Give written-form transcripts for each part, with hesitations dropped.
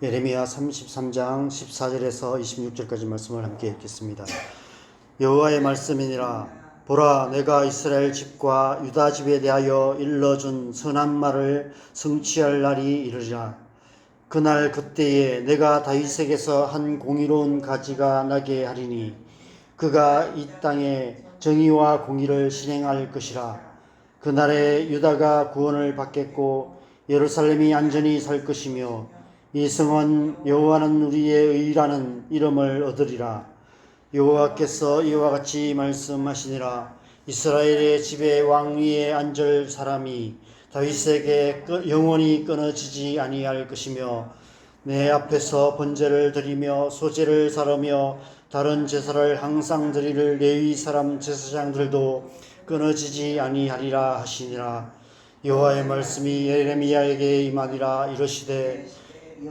예레미야 33장 14절에서 26절까지 말씀을 함께 읽겠습니다. 여호와의 말씀이니라. 보라, 내가 이스라엘 집과 유다 집에 대하여 일러준 선한 말을 성취할 날이 이르리라. 그날 그때에 내가 다윗에게서 한 공의로운 가지가 나게 하리니 그가 이 땅에 정의와 공의를 실행할 것이라. 그날에 유다가 구원을 받겠고 예루살렘이 안전히 살 것이며 이 성은 여호와는 우리의 의라는 이름을 얻으리라. 여호와께서 이와 같이 말씀하시니라. 이스라엘의 집에 왕 위에 앉을 사람이 다윗에게 영원히 끊어지지 아니할 것이며 내 앞에서 번제를 드리며 소제를 사르며 다른 제사를 항상 드릴 레위 사람 제사장들도 끊어지지 아니하리라 하시니라. 여호와의 말씀이 예레미야에게 임하니라. 이르시되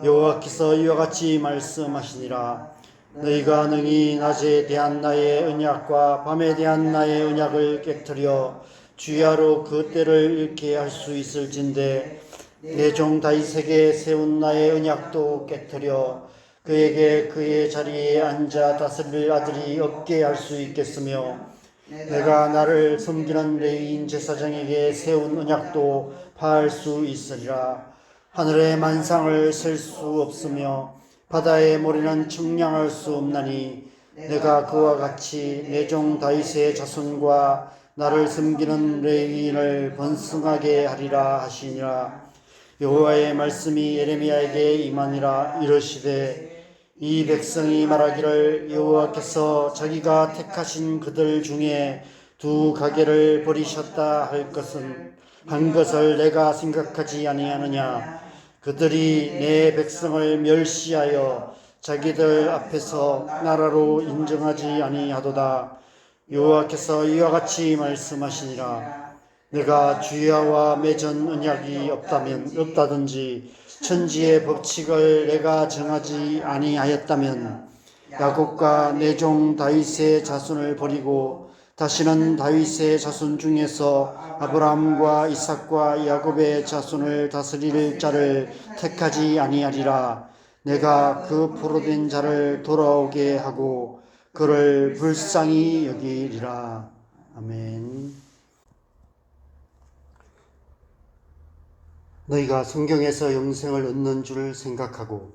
여호와께서 이와 같이 말씀하시니라. 너희가 능히 낮에 대한 나의 언약과 밤에 대한 나의 언약을 깨뜨려 주야로 그 때를 잃게 할 수 있을진데 내 종 다윗에게 세운 나의 언약도 깨뜨려 그에게 그의 자리에 앉아 다스릴 아들이 없게 할 수 있겠으며 내가 나를 섬기는 레위인 제사장에게 세운 언약도 파할 수 있으리라. 하늘의 만상을 셀 수 없으며 바다의 모래는 측량할 수 없나니 내가 그와 같이 내 종 다윗의 자손과 나를 섬기는 레위인을 번성하게 하리라 하시니라. 여호와의 말씀이 예레미야에게 임하니라. 이르시되 이 백성이 말하기를 여호와께서 자기가 택하신 그들 중에 두 가게를 버리셨다 한 것을 내가 생각하지 아니하느냐. 그들이 내 백성을 멸시하여 자기들 앞에서 나라로 인정하지 아니하도다. 여호와께서 이와 같이 말씀하시니라. 내가 주야와 맺은 언약이 없다든지 천지의 법칙을 내가 정하지 아니하였다면 야곱과 내 종 다윗의 자손을 버리고 다시는 다윗의 자손 중에서 아브라함과 이삭과 야곱의 자손을 다스릴 자를 택하지 아니하리라. 내가 그 포로된 자를 돌아오게 하고 그를 불쌍히 여기리라. 아멘. 너희가 성경에서 영생을 얻는 줄 생각하고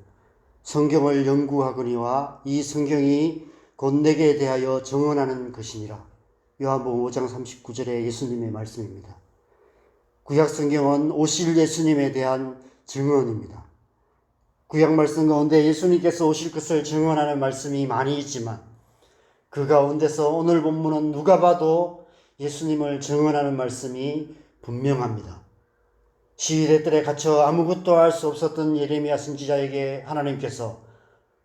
성경을 연구하거니와 이 성경이 곧 내게 대하여 증언하는 것이니라. 요한복음 5장 39절의 예수님의 말씀입니다. 구약 성경은 오실 예수님에 대한 증언입니다. 구약 말씀 가운데 예수님께서 오실 것을 증언하는 말씀이 많이 있지만 그 가운데서 오늘 본문은 누가 봐도 예수님을 증언하는 말씀이 분명합니다. 시위대 뜰에 갇혀 아무것도 할 수 없었던 예레미야 선지자에게 하나님께서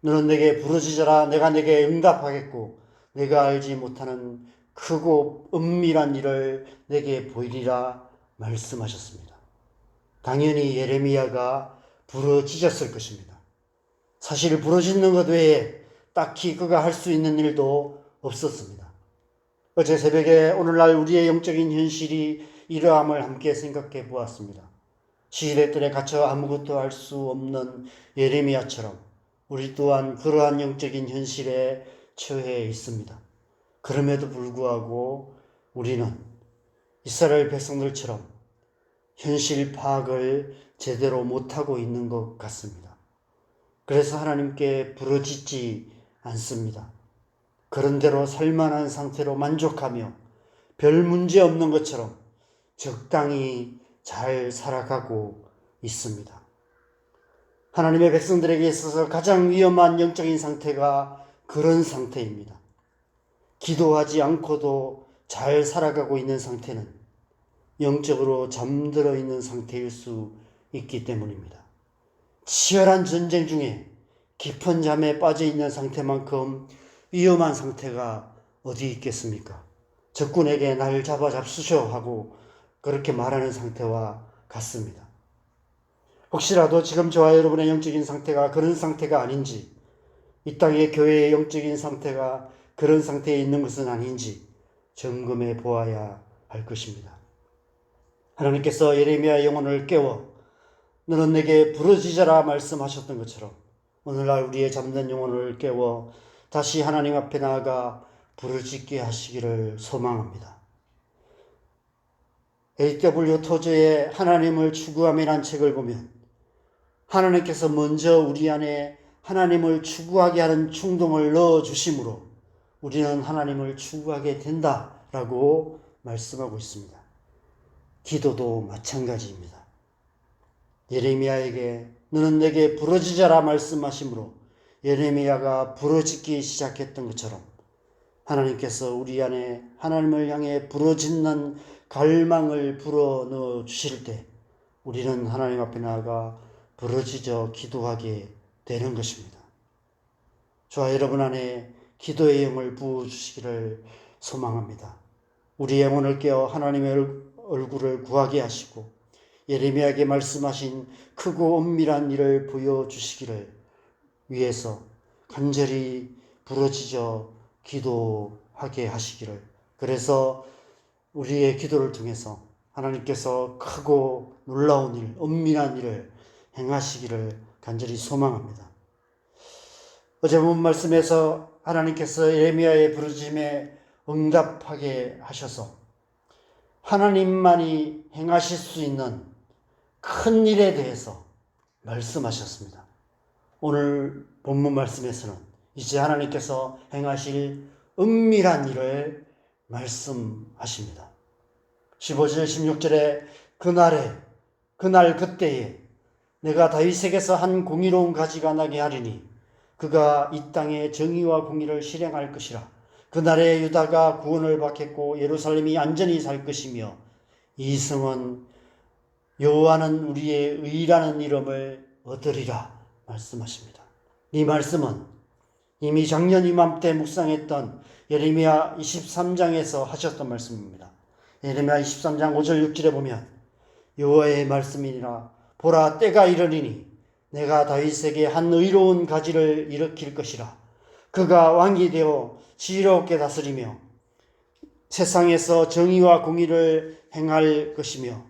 너는 내게 부르짖어라. 내가 내게 응답하겠고 내가 알지 못하는 크고 은밀한 일을 내게 보이리라 말씀하셨습니다. 당연히 예레미야가 부르짖었을 것입니다. 사실 부르짖는 것 외에 딱히 그가 할 수 있는 일도 없었습니다. 어제 새벽에 오늘날 우리의 영적인 현실이 이러함을 함께 생각해 보았습니다. 시위대 뜰에 갇혀 아무것도 할 수 없는 예레미야처럼 우리 또한 그러한 영적인 현실에 처해 있습니다. 그럼에도 불구하고 우리는 이스라엘 백성들처럼 현실 파악을 제대로 못하고 있는 것 같습니다. 그래서 하나님께 부르짖지 않습니다. 그런대로 살만한 상태로 만족하며 별 문제 없는 것처럼 적당히 잘 살아가고 있습니다. 하나님의 백성들에게 있어서 가장 위험한 영적인 상태가 그런 상태입니다. 기도하지 않고도 잘 살아가고 있는 상태는 영적으로 잠들어 있는 상태일 수 있기 때문입니다. 치열한 전쟁 중에 깊은 잠에 빠져 있는 상태만큼 위험한 상태가 어디 있겠습니까? 적군에게 날 잡수셔 하고 그렇게 말하는 상태와 같습니다. 혹시라도 지금 저와 여러분의 영적인 상태가 그런 상태가 아닌지, 이 땅의 교회의 영적인 상태가 그런 상태에 있는 것은 아닌지 점검해 보아야 할 것입니다. 하나님께서 예레미야의 영혼을 깨워 너는 내게 부르짖어라 말씀하셨던 것처럼 오늘날 우리의 잠든 영혼을 깨워 다시 하나님 앞에 나아가 부르짖게 하시기를 소망합니다. A.W. 토저의 하나님을 추구함이란 책을 보면 하나님께서 먼저 우리 안에 하나님을 추구하게 하는 충동을 넣어주심으로 우리는 하나님을 추구하게 된다라고 말씀하고 있습니다. 기도도 마찬가지입니다. 예레미야에게 너는 내게 부르짖어라 말씀하심으로 예레미야가 부르짖기 시작했던 것처럼 하나님께서 우리 안에 하나님을 향해 부르짖는 갈망을 불어넣어 주실 때 우리는 하나님 앞에 나아가 부르짖어 기도하게 되는 것입니다. 저와 여러분 안에 기도의 영을 부어주시기를 소망합니다. 우리 영혼을 깨어 하나님의 얼굴을 구하게 하시고 예레미야에게 말씀하신 크고 엄밀한 일을 보여주시기를 위해서 간절히 부르짖어 기도하게 하시기를, 그래서 우리의 기도를 통해서 하나님께서 크고 놀라운 일, 엄밀한 일을 행하시기를 간절히 소망합니다. 어제 본 말씀에서 하나님께서 예레미야의 부르짖음에 응답하게 하셔서 하나님만이 행하실 수 있는 큰 일에 대해서 말씀하셨습니다. 오늘 본문 말씀에서는 이제 하나님께서 행하실 은밀한 일을 말씀하십니다. 15절 16절에 그날 그때에 내가 다윗에게서 한 공의로운 가지가 나게 하리니 그가 이 땅에 정의와 공의를 실행할 것이라. 그날에 유다가 구원을 받겠고 예루살렘이 안전히 살 것이며 이 성은 여호와는 우리의 의라는 이름을 얻으리라 말씀하십니다. 이 말씀은 이미 작년 이맘때 묵상했던 예레미야 23장에서 하셨던 말씀입니다. 예레미야 23장 5절 6절에 보면 여호와의 말씀이니라 보라 때가 이르리니 내가 다윗에게 한 의로운 가지를 일으킬 것이라. 그가 왕이 되어 지혜롭게 다스리며 세상에서 정의와 공의를 행할 것이며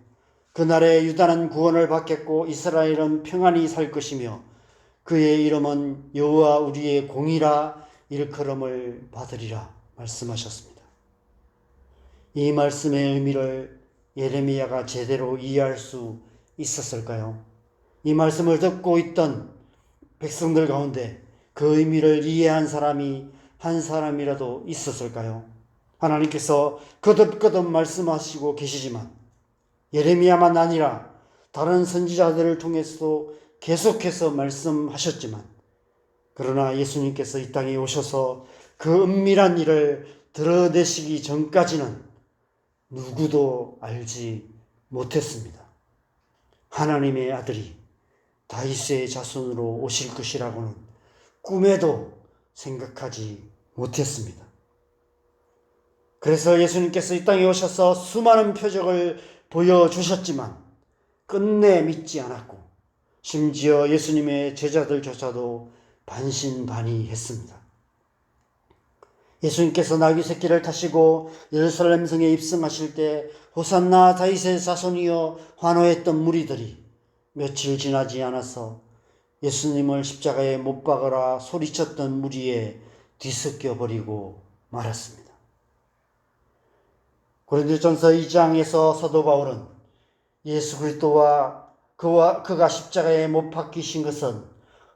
그날에 유다는 구원을 받겠고 이스라엘은 평안히 살 것이며 그의 이름은 여호와 우리의 공의라 일컬음을 받으리라 말씀하셨습니다. 이 말씀의 의미를 예레미야가 제대로 이해할 수 있었을까요? 이 말씀을 듣고 있던 백성들 가운데 그 의미를 이해한 사람이 한 사람이라도 있었을까요? 하나님께서 거듭거듭 말씀하시고 계시지만 예레미야만 아니라 다른 선지자들을 통해서도 계속해서 말씀하셨지만 그러나 예수님께서 이 땅에 오셔서 그 은밀한 일을 드러내시기 전까지는 누구도 알지 못했습니다. 하나님의 아들이 다윗의 자손으로 오실 것이라고는 꿈에도 생각하지 못했습니다. 그래서 예수님께서 이 땅에 오셔서 수많은 표적을 보여주셨지만 끝내 믿지 않았고 심지어 예수님의 제자들조차도 반신반의했습니다. 예수님께서 나귀 새끼를 타시고 예루살렘 성에 입성하실 때 호산나 다윗의 자손이여 환호했던 무리들이 며칠 지나지 않아서 예수님을 십자가에 못 박으라 소리쳤던 무리에 뒤섞여 버리고 말았습니다. 고린도전서 2장에서 사도 바울은 예수 그리스도와 그가 십자가에 못 박히신 것은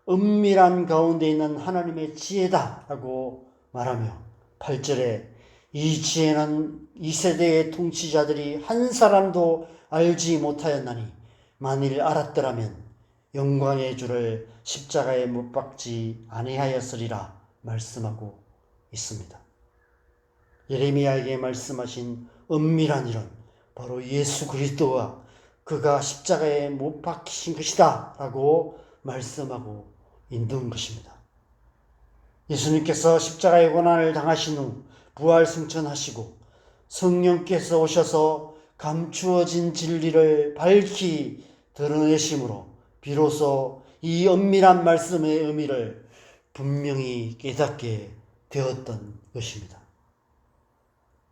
은밀한 가운데 있는 하나님의 지혜다라고 말하며 8절에 이 지혜는 이 세대의 통치자들이 한 사람도 알지 못하였나니 만일 알았더라면 영광의 주를 십자가에 못 박지 아니하였으리라 말씀하고 있습니다. 예레미야에게 말씀하신 은밀한 일은 바로 예수 그리스도와 그가 십자가에 못 박히신 것이다 라고 말씀하고 있는 것입니다. 예수님께서 십자가의 고난을 당하신 후 부활 승천하시고 성령께서 오셔서 감추어진 진리를 밝히 드러내심으로 비로소 이 은밀한 말씀의 의미를 분명히 깨닫게 되었던 것입니다.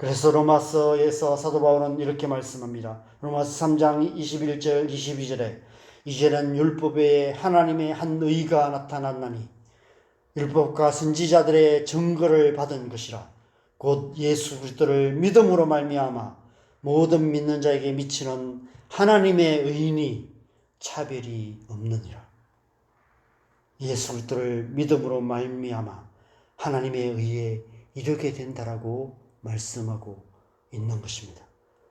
그래서 로마서에서 사도 바울은 이렇게 말씀합니다. 로마서 3장 21절 22절에 이제는 율법에 하나님의 한 의가 나타났나니 율법과 선지자들의 증거를 받은 것이라. 곧 예수 그리스도를 믿음으로 말미암아 모든 믿는 자에게 미치는 하나님의 의인이 차별이 없느니라. 예수 그리스도를 믿음으로 말미암아 하나님의 의에 이르게 된다라고 말씀하고 있는 것입니다.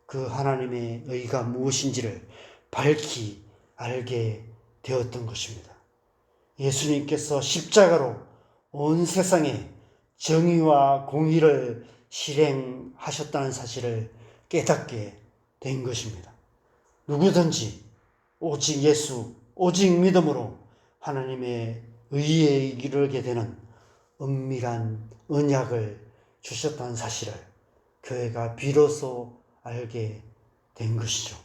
그 하나님의 의가 무엇인지를 밝히 알게 되었던 것입니다. 예수님께서 십자가로 온 세상에 정의와 공의를 실행하셨다는 사실을 깨닫게 된 것입니다. 누구든지 오직 예수, 오직 믿음으로 하나님의 의에 이르게 되는 은밀한 언약을 주셨다는 사실을 교회가 비로소 알게 된 것이죠.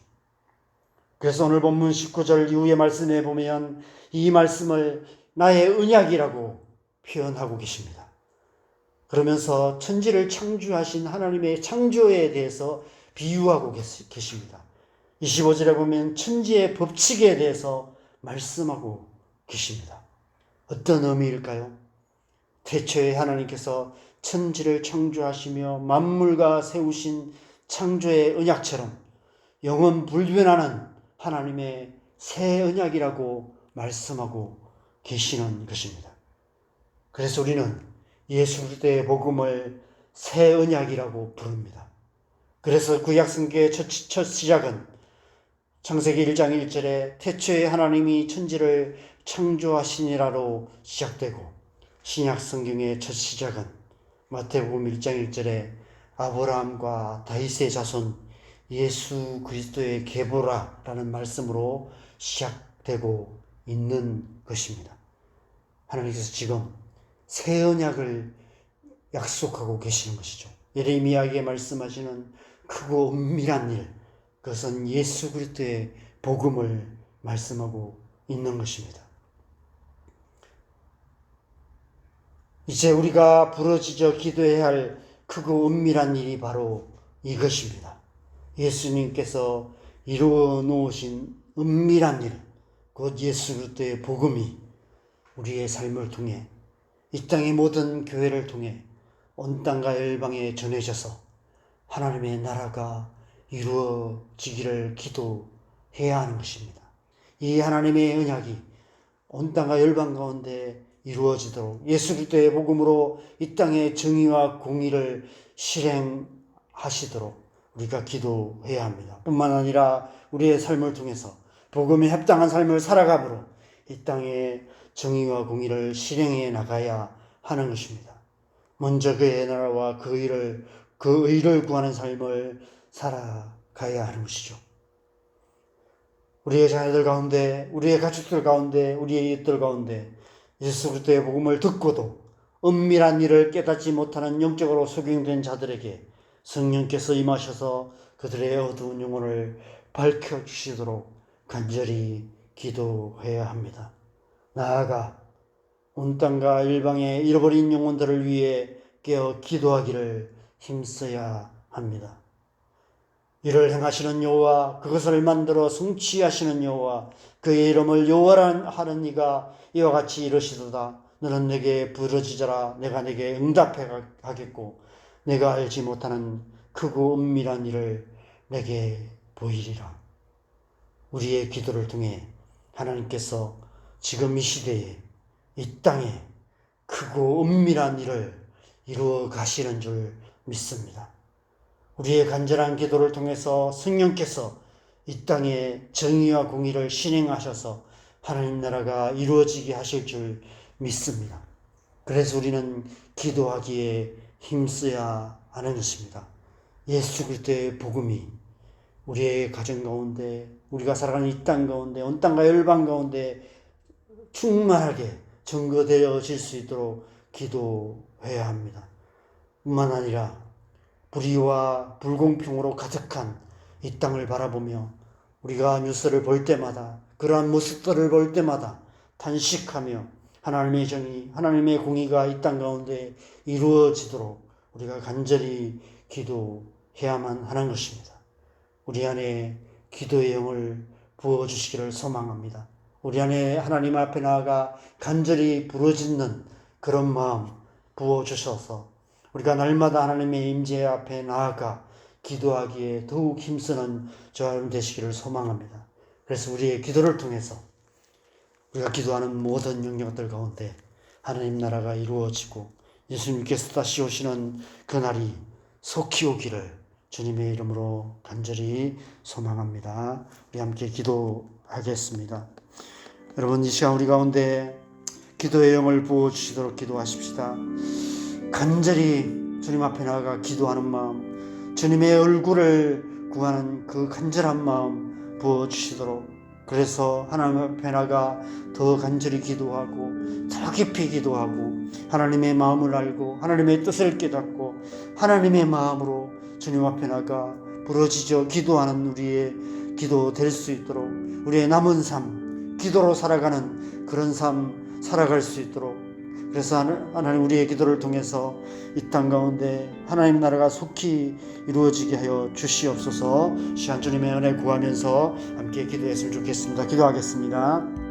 그래서 오늘 본문 19절 이후의 말씀에 보면 이 말씀을 나의 언약이라고 표현하고 계십니다. 그러면서 천지를 창조하신 하나님의 창조에 대해서 비유하고 계십니다. 25절에 보면 천지의 법칙에 대해서 말씀하고 계십니다. 어떤 의미일까요? 태초에 하나님께서 천지를 창조하시며 만물과 세우신 창조의 언약처럼 영원 불변하는 하나님의 새 언약이라고 말씀하고 계시는 것입니다. 그래서 우리는 예수 그리스도의 복음을 새 언약이라고 부릅니다. 그래서 구약성경의 첫 시작은 창세기 1장 1절에 태초에 하나님이 천지를 창조하시니라로 시작되고, 신약성경의 첫 시작은 마태복음 1장 1절에 아브라함과 다윗의 자손 예수 그리스도의 계보라라는 말씀으로 시작되고 있는 것입니다. 하나님께서 지금 새 언약을 약속하고 계시는 것이죠. 예레미야에게 말씀하시는 크고 은밀한 일, 그것은 예수 그리스도의 복음을 말씀하고 있는 것입니다. 이제 우리가 부르짖어 기도해야 할 크고 은밀한 일이 바로 이것입니다. 예수님께서 이루어 놓으신 은밀한 일, 곧 예수 그리스도의 복음이 우리의 삶을 통해 이 땅의 모든 교회를 통해 온 땅과 열방에 전해져서 하나님의 나라가 이루어지기를 기도해야 하는 것입니다. 이 하나님의 언약이 온 땅과 열방 가운데 이루어지도록 예수 그리스도의 복음으로 이 땅의 정의와 공의를 실행하시도록 우리가 기도해야 합니다. 뿐만 아니라 우리의 삶을 통해서 복음에 합당한 삶을 살아감으로 이 땅의 정의와 공의를 실행해 나가야 하는 것입니다. 먼저 그의 나라와 그 의를 구하는 삶을 살아가야 하는 것이죠. 우리의 자녀들 가운데, 우리의 가족들 가운데, 우리의 이웃들 가운데 예수 그리스도의 복음을 듣고도 은밀한 일을 깨닫지 못하는 영적으로 소경된 자들에게 성령께서 임하셔서 그들의 어두운 영혼을 밝혀주시도록 간절히 기도해야 합니다. 나아가 온 땅과 일방의 잃어버린 영혼들을 위해 깨어 기도하기를 힘써야 합니다. 이를 행하시는 여호와, 그것을 만들어 성취하시는 여호와, 그의 이름을 여호와라 하는 이가 이와 같이 이르시도다. 너는 내게 부르짖어라. 내가 내게 응답하겠고 내가 알지 못하는 크고 은밀한 일을 내게 보이리라. 우리의 기도를 통해 하나님께서 지금 이 시대에 이 땅에 크고 은밀한 일을 이루어 가시는 줄 믿습니다. 우리의 간절한 기도를 통해서 성령께서 이 땅에 정의와 공의를 실행하셔서 하나님 나라가 이루어지게 하실 줄 믿습니다. 그래서 우리는 기도하기에 힘써야 하는 것입니다. 예수 그리스도의 복음이 우리의 가정 가운데, 우리가 살아가는 이 땅 가운데, 온 땅과 열방 가운데 충만하게 증거되어질 수 있도록 기도해야 합니다. 뿐만 아니라 불의와 불공평으로 가득한 이 땅을 바라보며 우리가 뉴스를 볼 때마다, 그러한 모습들을 볼 때마다 탄식하며 하나님의 정의, 하나님의 공의가 이 땅 가운데 이루어지도록 우리가 간절히 기도해야만 하는 것입니다. 우리 안에 기도의 영을 부어주시기를 소망합니다. 우리 안에 하나님 앞에 나아가 간절히 부르짖는 그런 마음 부어주셔서 우리가 날마다 하나님의 임재 앞에 나아가 기도하기에 더욱 힘쓰는 저와 여러분 되시기를 소망합니다. 그래서 우리의 기도를 통해서 우리가 기도하는 모든 영역들 가운데 하나님 나라가 이루어지고 예수님께서 다시 오시는 그날이 속히 오기를 주님의 이름으로 간절히 소망합니다. 우리 함께 기도하겠습니다. 여러분, 이 시간 우리 가운데 기도의 영을 부어주시도록 기도하십시다. 간절히 주님 앞에 나아가 기도하는 마음, 주님의 얼굴을 구하는 그 간절한 마음 부어주시도록, 그래서 하나님 앞에 나아가 더 간절히 기도하고 더 깊이 기도하고 하나님의 마음을 알고 하나님의 뜻을 깨닫고 하나님의 마음으로 주님 앞에 나아가 부르짖어 기도하는 우리의 기도 될 수 있도록, 우리의 남은 삶 기도로 살아가는 그런 삶 살아갈 수 있도록, 그래서 하나님 우리의 기도를 통해서 이 땅 가운데 하나님 나라가 속히 이루어지게 하여 주시옵소서. 시간 주님의 은혜 구하면서 함께 기도했으면 좋겠습니다. 기도하겠습니다.